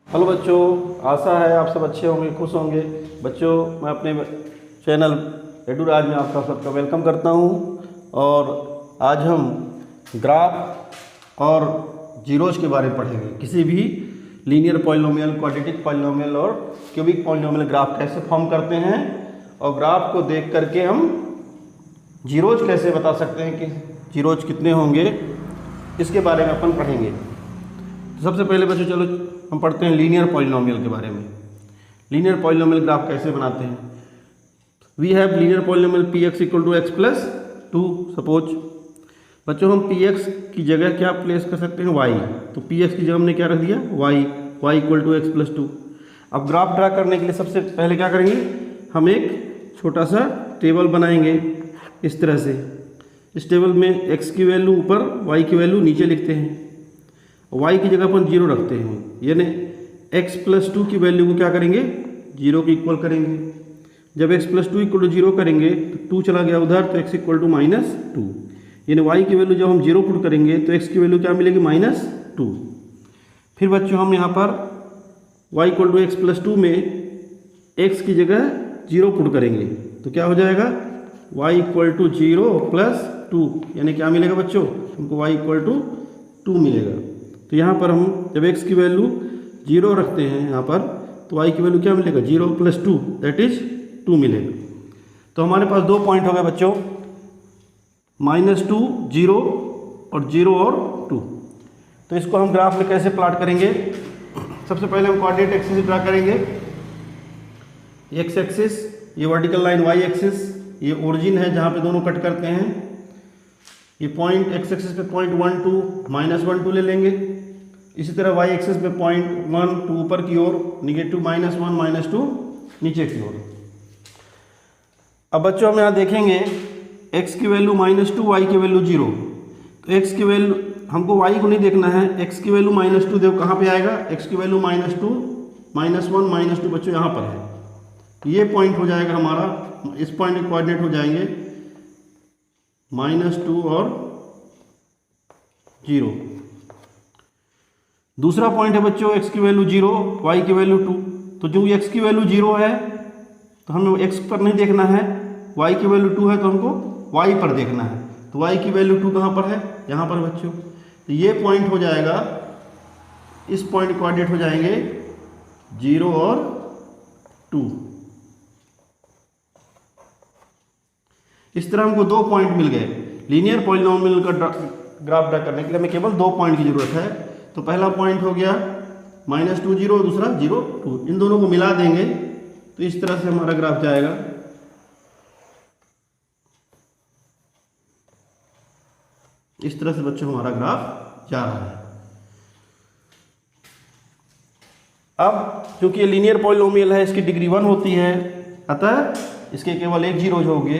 Hello बच्चों, आशा है आप सब अच्छे होंगे, खुश होंगे। बच्चों, मैं अपने चैनल एडुराज में आपका सबका वेलकम करता हूं और आज हम ग्राफ और जीरोज के बारे में पढ़ेंगे। किसी भी लीनियर पॉलिनोमियल, क्वाड्रेटिक पॉलिनोमियल और क्यूबिक पॉलिनोमियल ग्राफ कैसे फॉर्म करते हैं और ग्राफ को देख करके हम जीरोज कैसे बता सकते हैं कि जीरोज कितने होंगे, इसके बारे में अपन पढ़ेंगे। तो सबसे पहले बच्चों चलो हम पढ़ते हैं लीनियर पॉलिनोमियल के बारे में। लीनियर पॉलिनोमियल ग्राफ कैसे बनाते हैं। We have linear polynomial p x equal to x plus two. Suppose बच्चों हम पी एक्स की जगह क्या प्लेस कर सकते हैं, वाई। तो पी एक्स की जगह हमने क्या रख दिया, y equal to x plus two. अब ग्राफ ड्रा करने के लिए सबसे पहले क्या करेंगे, हम एक छोटा सा टेबल बनाएंगे इस तरह से। इस टेबल में एक्स की वैल्यू ऊपर, वाई की वैल्यू नीचे लिखते हैं। y की जगह अपन जीरो रखते हैं, यानी x प्लस टू की वैल्यू को क्या करेंगे, जीरो के इक्वल करेंगे। जब x plus two equal to zero करेंगे तो टू चला गया उधर, तो x equal to minus two. यानी y की वैल्यू जब हम जीरो पुट करेंगे तो x की वैल्यू क्या मिलेगी, माइनस टू। फिर बच्चों हम यहाँ पर y equal to x plus two में x की जगह जीरो पुट करेंगे तो क्या हो जाएगा, y equal to zero plus two. यानी क्या मिलेगा बच्चों, हमको y इक्वल टू टू मिलेगा। तो यहाँ पर हम जब x की वैल्यू जीरो रखते हैं यहाँ पर, तो y की वैल्यू क्या मिलेगा, zero plus two, that is two मिलेगा। तो हमारे पास दो पॉइंट हो गए बच्चों, माइनस टू, जीरो और टू। तो इसको हम ग्राफ में कैसे प्लॉट करेंगे। सबसे पहले हम कोऑर्डिनेट एक्सिस ड्रा करेंगे। एक्स एक्सिस, ये वर्टिकल लाइन y एक्सिस, ये ओरिजिन है जहाँ पे दोनों कट करते हैं। ये पॉइंट एक्स एक्सिस पे पॉइंट 1 2 माइनस 1 2 ले लेंगे। इसी तरह वाई एक्सिस पे पॉइंट 1 2 ऊपर की ओर, निगेटिव माइनस 1 माइनस 2 नीचे की ओर। अब बच्चों हम यहाँ देखेंगे x की वैल्यू माइनस टू, वाई की वैल्यू जीरो। तो x की वैल्यू, हमको y को नहीं देखना है, x की वैल्यू माइनस टू देखो कहाँ पे आएगा, x की value minus two, minus 1 minus 2 बच्चों यहाँ पर है। ये पॉइंट हो जाएगा हमारा, इस पॉइंट के कोऑर्डिनेट हो जाएंगे माइनस टू और जीरो। दूसरा पॉइंट है बच्चों x की वैल्यू जीरो, y की वैल्यू टू। तो जो x की वैल्यू जीरो है तो हमें x पर नहीं देखना है, y की वैल्यू टू है तो हमको y पर देखना है। तो y की वैल्यू टू कहाँ पर है, यहाँ पर बच्चों। तो ये पॉइंट हो जाएगा, इस पॉइंट कोऑर्डिनेट हो जाएंगे जीरो और टू। इस तरह हमको दो पॉइंट मिल गए। लीनियर पॉलिनोमियल का ग्राफ ड्रा करने के लिए हमें केवल दो पॉइंट की जरूरत है। तो पहला पॉइंट हो गया माइनस टू जीरो, दूसरा जीरो टू। इन दोनों को मिला देंगे तो इस तरह से हमारा ग्राफ जाएगा। इस तरह से बच्चों हमारा ग्राफ जा रहा है। अब चूंकि ये लीनियर पॉलिनोमियल है, इसकी डिग्री 1 होती है, अतः इसके केवल एक जीरोज होंगे।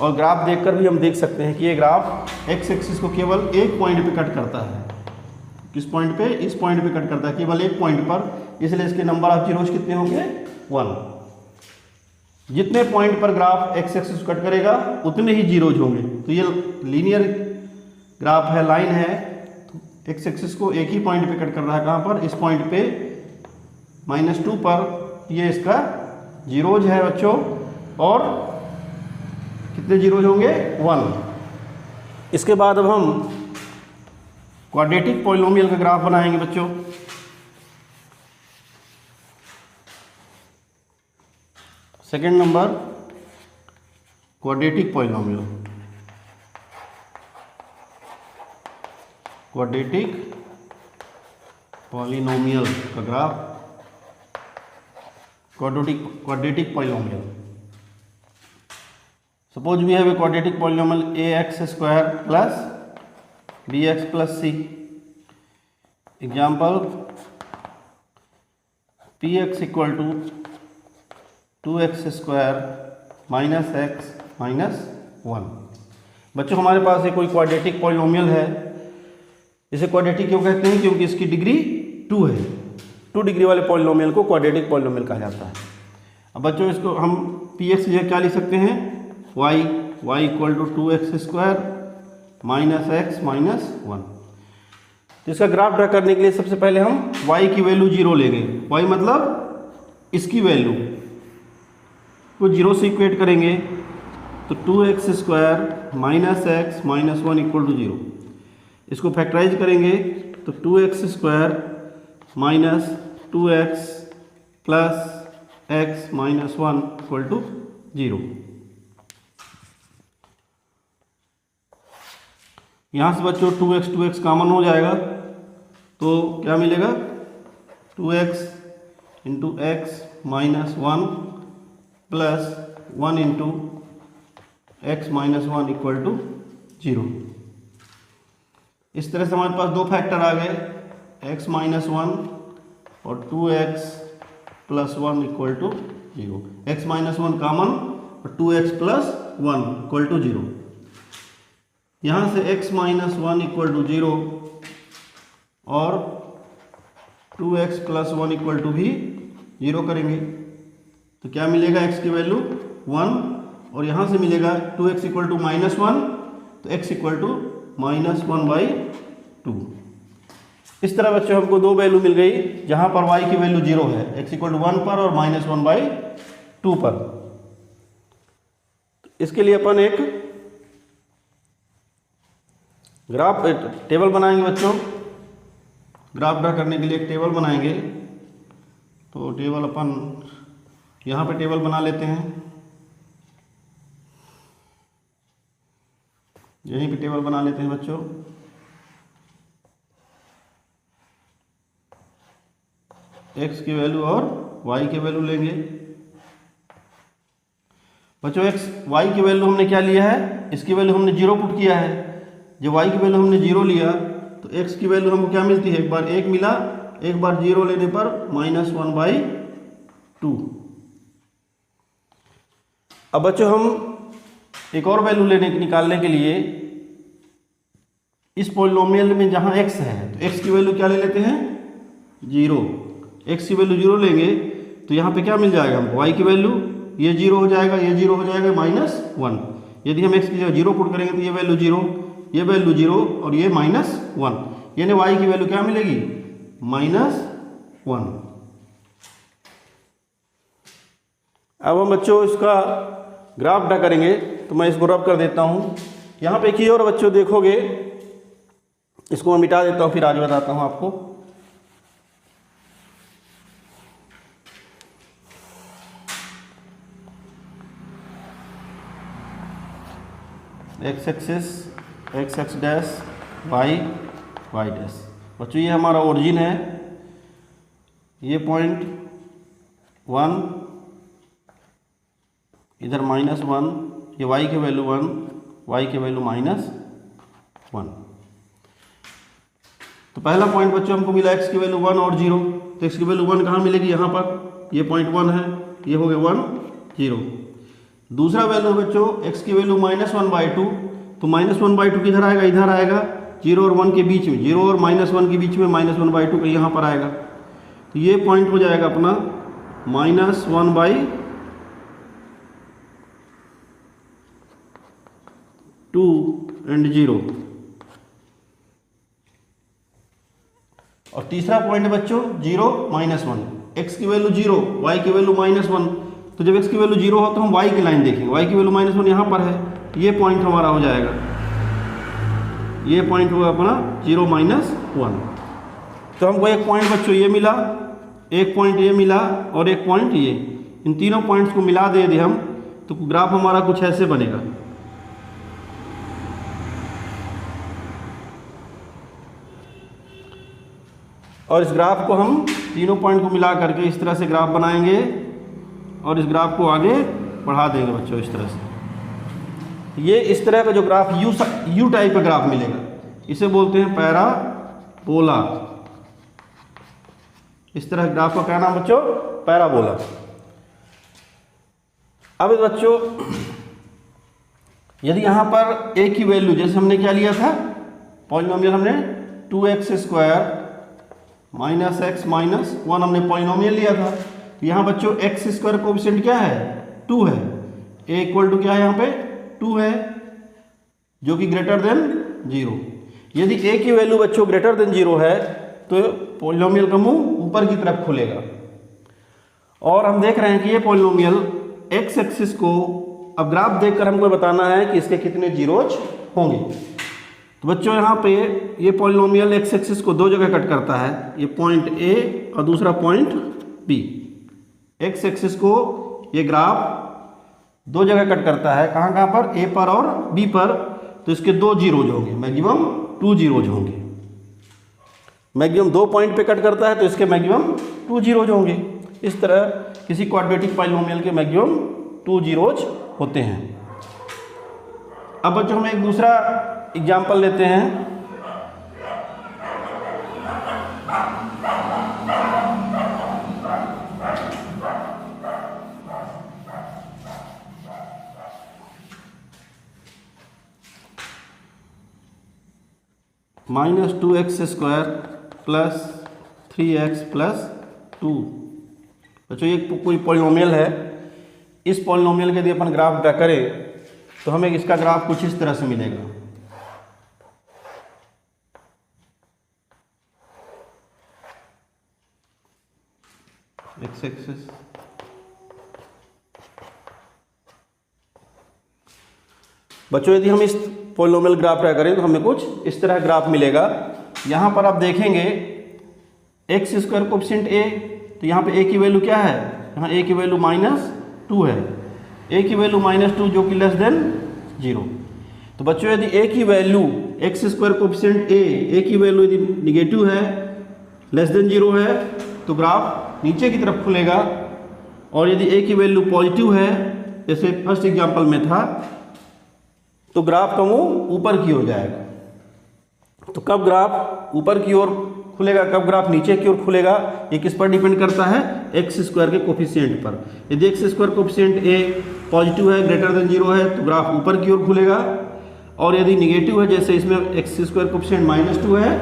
और ग्राफ देखकर भी हम देख सकते हैं कि ये ग्राफ एक्स एक्सिस को केवल एक पॉइंट पे कट करता है। किस पॉइंट पे, इस पॉइंट पे कट करता है, केवल एक पॉइंट पर। इसलिए इसके नंबर ऑफ जीरोज कितने होंगे, 1। जितने पॉइंट पर ग्राफ एक्स एक्सिस कट करेगा उतने ही जीरोज होंगे। तो ये लीनियर ग्राफ है, लाइन है, तो एक्स एक्सिस को एक ही पॉइंट पे कट कर रहा है। कहाँ पर, इस पॉइंट पे माइनस टू पर। ये इसका जीरोज है बच्चों, और कितने जीरोज होंगे, 1। इसके बाद अब हम क्वाड्रेटिक पॉलिनोमियल का ग्राफ बनाएंगे बच्चों। Second number, quadratic polynomial. Quadratic polynomial का graph, quadratic polynomial. Suppose we have a quadratic polynomial ax square plus bx plus c. Example, px equal to 2x square minus x minus 1। बच्चों हमारे पास ये कोई quadratic polynomial है। इसे quadratic क्यों कहते हैं, क्योंकि इसकी डिग्री 2 है। 2 डिग्री वाले पॉलिनोमियल को क्वाड्रेटिक पॉलिनोमियल कहा जाता है। अब बच्चों इसको हम px की जगह क्या लिख सकते हैं, y equal to 2x square minus x minus 1। तो इसका ग्राफ ड्रा करने के लिए सबसे पहले हम y की वैल्यू 0 लेंगे। y मतलब इसकी वैल्यू को 0 से इक्वेट करेंगे तो 2x² minus x minus 1 equal to 0। इसको फैक्टराइज करेंगे तो 2x² minus 2x plus x minus 1 equal to 0। यहाँ से बच्चों 2x कॉमन हो जाएगा तो क्या मिलेगा 2x into x minus 1 plus 1 into x minus 1 equal to 0। इस तरह से हमारे पास दो फैक्टर आ गए x माइनस 1 और 2x plus 1 equal to 0। x minus 1 common और 2x प्लस 1 इक्वल टू 0। यहाँ से x माइनस 1 इक्वल टू 0 और 2x प्लस 1 इक्वल टू भी 0 करेंगे तो क्या मिलेगा x की वैल्यू 1 और यहाँ से मिलेगा 2x इक्वल टू माइनस 1 तो x इक्वल टू माइनस 1/2। इस तरह बच्चों हमको दो वैल्यू मिल गई जहाँ पर y की वैल्यू 0 है, x इक्वल टू 1 पर और माइनस 1/2 पर। इसके लिए अपन एक ग्राफ टेबल बनाएंगे बच्चों। ग्राफ ड्रा करने के लिए एक टेबल बनाएंगे तो टेबल अपन यहाँ पे टेबल बना लेते हैं। यहीं पे टेबल बना लेते हैं बच्चों। x की वैल्यू और y की वैल्यू लेंगे बच्चों। y की वैल्यू हमने क्या लिया है, इसकी वैल्यू हमने 0 पुट किया है। जब y की वैल्यू हमने 0 लिया तो x की वैल्यू हमको क्या मिलती है, एक बार 1 मिला, एक बार 0 लेने पर माइनस 1/2। अब बच्चों हम एक और वैल्यू निकालने के लिए इस पॉलिनोमियल में जहां x है तो x की वैल्यू क्या ले लेते हैं 0। x की वैल्यू 0 लेंगे तो यहाँ पे क्या मिल जाएगा हमको, y की वैल्यू ये 0 हो जाएगा, ये 0 हो जाएगा माइनस 1। यदि हम x की जगह 0 पुट करेंगे तो ये वैल्यू 0, ये वैल्यू 0 और ये माइनस 1, यानी y की वैल्यू क्या मिलेगी माइनस 1। अब हम बच्चों इसका ग्राफ ड्रा करेंगे तो मैं इसको रब कर देता हूँ। यहाँ पे की और बच्चों देखोगे, इसको मैं मिटा देता हूँ फिर आगे बताता हूँ आपको। x axis x dash y dash. बच्चों ये हमारा ओरिजिन है, ये पॉइंट 1, इधर माइनस 1, ये y की वैल्यू 1, y की वैल्यू माइनस 1। तो पहला पॉइंट बच्चों हमको मिला x की वैल्यू 1 और 0, तो x की वैल्यू 1 कहाँ मिलेगी, यहाँ पर, ये पॉइंट 1 है, ये हो गया 1 0। दूसरा वैल्यू बच्चों x की वैल्यू माइनस 1/2, तो माइनस 1/2 किधर आएगा, इधर आएगा, 0 और 1 के बीच में, 0 और माइनस 1 के बीच में माइनस 1/2 का यहाँ पर आएगा। तो ये पॉइंट हो जाएगा अपना माइनस 1/2 एंड 0। और तीसरा पॉइंट बच्चों 0 माइनस 1, x की वैल्यू 0, y की वैल्यू माइनस 1। तो जब x की वैल्यू 0 हो तो हम y की लाइन देखेंगे, y की वैल्यू माइनस 1 यहाँ पर है, ये पॉइंट हमारा हो जाएगा, ये पॉइंट होगा अपना 0 माइनस 1। तो हमको एक पॉइंट बच्चों ये मिला, एक पॉइंट ये मिला और एक पॉइंट ये, इन तीनों पॉइंट्स को मिला दे हम तो ग्राफ हमारा कुछ ऐसे बनेगा। और इस ग्राफ को हम तीनों पॉइंट को मिला करके इस तरह से ग्राफ बनाएंगे और इस ग्राफ को आगे बढ़ा देंगे बच्चों इस तरह से। ये इस तरह का जो ग्राफ यू टाइप का ग्राफ मिलेगा, इसे बोलते हैं पैराबोला। इस तरह ग्राफ का क्या नाम बच्चों, पैराबोला। अब बच्चों यदि यहाँ पर a की वैल्यू, जैसे हमने क्या लिया था पॉलिनोमियल, हमने 2x² माइनस x माइनस 1 हमने पॉलिनोमियल लिया था। तो यहाँ बच्चों x² कोएफिशिएंट क्या है 2 है, a इक्वल टू क्या है यहाँ पे 2 है, जो कि ग्रेटर देन 0। यदि ए की वैल्यू बच्चों ग्रेटर देन 0 है तो पॉलिनोमियल का मुंह ऊपर की तरफ खुलेगा। और हम देख रहे हैं कि ये पॉलिनोमियल एक्स एक्सिस को अब ग्राफ देखकर हमको बताना है कि इसके कितने जीरोज होंगे। तो बच्चों यहाँ पे ये पॉलिनोमियल एक्स एक्सिस को दो जगह कट करता है, ये पॉइंट ए और दूसरा पॉइंट बी। एक्स एक्सिस को ये ग्राफ दो जगह कट करता है, कहाँ कहाँ पर, ए पर और बी पर। तो इसके दो जीरोज होंगे, मैक्सिमम 2 जीरोज होंगे। मैक्सिमम 2 पॉइंट पे कट करता है तो इसके मैक्सिमम 2 जीरोज होंगे। इस तरह किसी क्वाड्रेटिक पॉलिनोमियल के मैक्सिमम 2 जीरोज होते हैं। अब बच्चों हम एक दूसरा एग्जाम्पल लेते हैं। -2x² + 3x + 2। बच्चों ये कोई पॉलिनोमियल है। इस पॉलिनोमियल के यदि अपन ग्राफ ड्रा करें तो हमें इसका ग्राफ कुछ इस तरह से मिलेगा। एक्स एक्सिस, बच्चों यदि हम इस पॉलिनोमियल ग्राफ ड्रा करें तो हमें कुछ इस तरह ग्राफ मिलेगा। यहाँ पर आप देखेंगे x² कोएफिशिएंट a, तो यहाँ पे a की वैल्यू क्या है, यहाँ a की वैल्यू -2 है। a की वैल्यू -2 जो कि लेस देन 0। तो बच्चों यदि a की वैल्यू x² कोएफिशिएंट a की वैल्यू यदि निगेटिव है, लेस देन 0 है, तो ग्राफ नीचे की तरफ खुलेगा। और यदि a की वैल्यू पॉजिटिव है, जैसे फर्स्ट एग्जांपल में था, तो ग्राफ का मुंह ऊपर की ओर जाएगा। तो कब ग्राफ ऊपर की ओर खुलेगा, कब ग्राफ नीचे की ओर खुलेगा, ये किस पर डिपेंड करता है, x² के कोफिशिएंट पर। यदि x² कोफिशिएंट a पॉजिटिव है, ग्रेटर देन 0 है, तो ग्राफ ऊपर की ओर खुलेगा। और यदि निगेटिव है, जैसे इसमें x² कोफिशिएंट -2 है,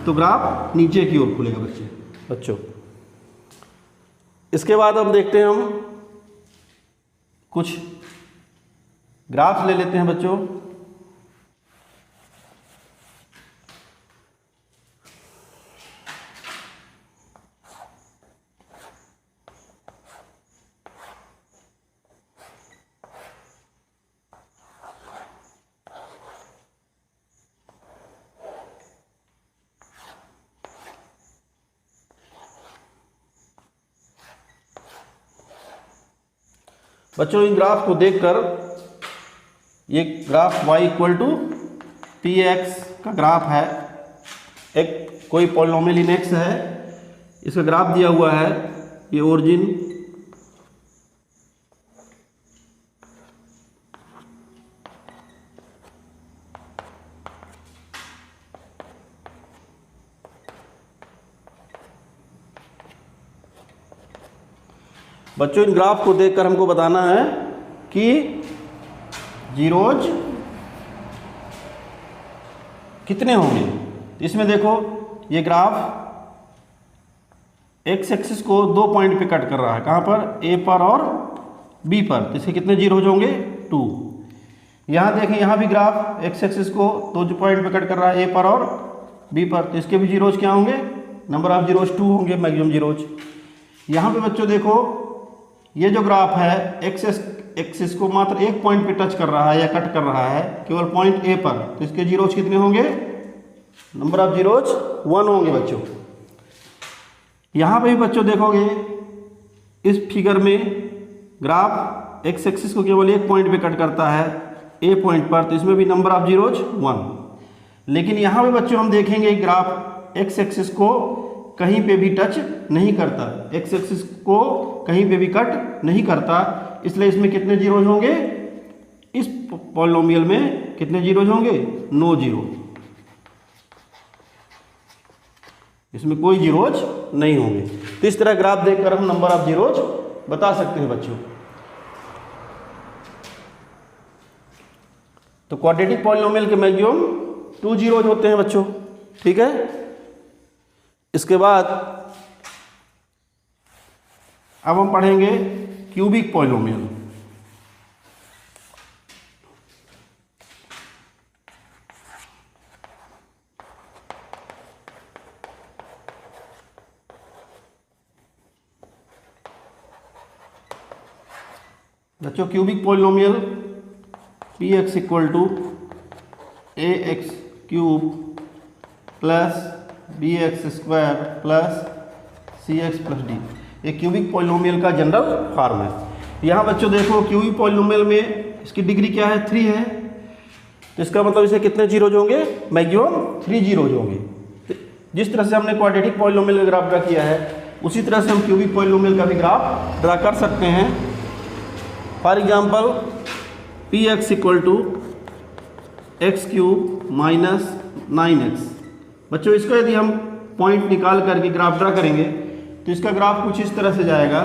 तो ग्राफ नीचे की ओर खुलेगा बच्चों। इसके बाद हम देखते हैं, हम कुछ ग्राफ ले लेते हैं बच्चों। बच्चों इन ग्राफ को देखकर, ये ग्राफ y = px का ग्राफ है। एक कोई पॉलिनोमियल इन x है, इसका ग्राफ दिया हुआ है, ये ओरिजिन, बच्चों इन ग्राफ को देखकर हमको बताना है कि जीरोज कितने होंगे। तो इसमें देखो ये ग्राफ एक्स एक्सिस को 2 पॉइंट पे कट कर रहा है, कहाँ पर, ए पर और बी पर। तो इसके कितने जीरोज होंगे, 2। यहाँ देखें, यहाँ भी ग्राफ एक्स एक्सिस को 2 पॉइंट पे कट कर रहा है, ए पर और बी पर। तो इसके भी जीरोज क्या होंगे, नंबर ऑफ जीरोज 2 होंगे, मैक्सिमम जीरोज। यहाँ पे बच्चों देखो, ये जो ग्राफ है एक्स एक्सिस को मात्र 1 पॉइंट पे टच कर रहा है या कट कर रहा है, केवल पॉइंट ए पर। तो इसके जीरोज कितने होंगे, नंबर ऑफ जीरोज 1 होंगे बच्चों। यहाँ पे भी बच्चों देखोगे, इस फिगर में ग्राफ एक्स एक्सिस को केवल 1 पॉइंट पे कट करता है, ए पॉइंट पर। तो इसमें भी नंबर ऑफ जीरोज 1। लेकिन यहाँ पे बच्चों हम देखेंगे ग्राफ एक्स एक्सिस को कहीं पे भी टच नहीं करता, एक्स एक्सिस को कहीं पे भी कट नहीं करता। इसलिए इसमें कितने जीरोज होंगे, इस पॉलिनोमियल में कितने जीरोज होंगे, 9 जीरो। इसमें कोई जीरोज नहीं होंगे। तो इस तरह ग्राफ देखकर हम नंबर ऑफ जीरोज बता सकते हैं बच्चों। तो क्वाड्रेटिक पॉलिनोमियल के मैक्सिमम 2 जीरोज होते हैं बच्चों, ठीक है। इसके बाद अब हम पढ़ेंगे क्यूबिक पॉलिनोमियल। बच्चों cubic polynomial p x equal to a x cube plus b x square plus c x plus d, ये क्यूबिक पॉलिनोमियल का जनरल फॉर्म है। यहाँ बच्चों देखो क्यूबिक पॉलिनोमियल में इसकी डिग्री क्या है, 3 है, तो इसका मतलब इसे कितने जीरोज होंगे, मैक्सिमम 3 जीरोज होंगे। तो जिस तरह से हमने क्वाड्रेटिक पॉलिनोमियल का ग्राफ ड्रा किया है उसी तरह से हम क्यूबिक पॉलिनोमियल का भी ग्राफ ड्रा कर सकते हैं। For example p x equal to x cube minus 9x। बच्चों इसको यदि हम पॉइंट निकाल करके ग्राफ ड्रा करेंगे तो इसका ग्राफ कुछ इस तरह से जाएगा।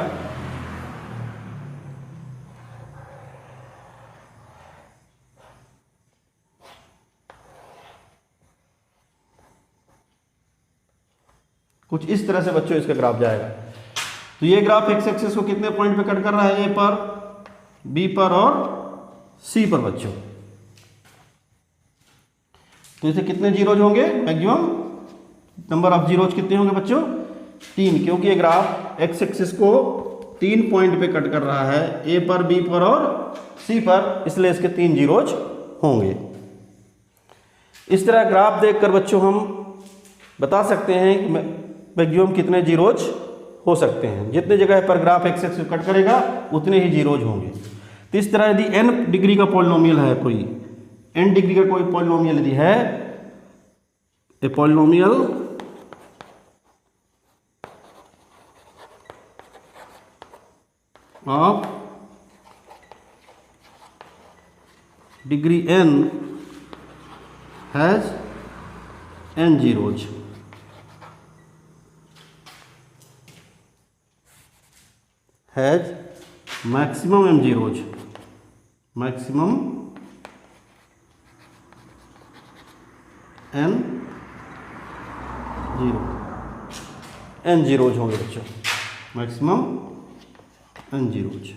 कुछ इस तरह से बच्चों इसका ग्राफ जाएगा। तो ये ग्राफ एक्स एक्सिस को कितने पॉइंट पे कट कर रहा है, ए पर, बी पर और सी पर बच्चों। तो इसे कितने जीरोज होंगे, मैक्सिमम नंबर ऑफ जीरोज कितने होंगे बच्चों, 3, क्योंकि ये ग्राफ एक्स एक्सिस को 3 पॉइंट पे कट कर रहा है, ए पर, बी पर और सी पर, इसलिए इसके 3 जीरोज होंगे। इस तरह ग्राफ देखकर बच्चों हम बता सकते हैं कि मैक्सिमम कितने जीरोज हो सकते हैं। जितने जगह पर ग्राफ एक्स एक्सिस कट करेगा उतने ही जीरोज होंगे। तो इस तरह यदि n डिग्री का पॉलिनोमियल है, कोई n डिग्री का कोई पॉलिनोमियल यदि है, a polynomial of degree n has n zeros, has maximum m zeros, maximum n zeros होंगे बच्चों, मैक्सिमम n जीरोज।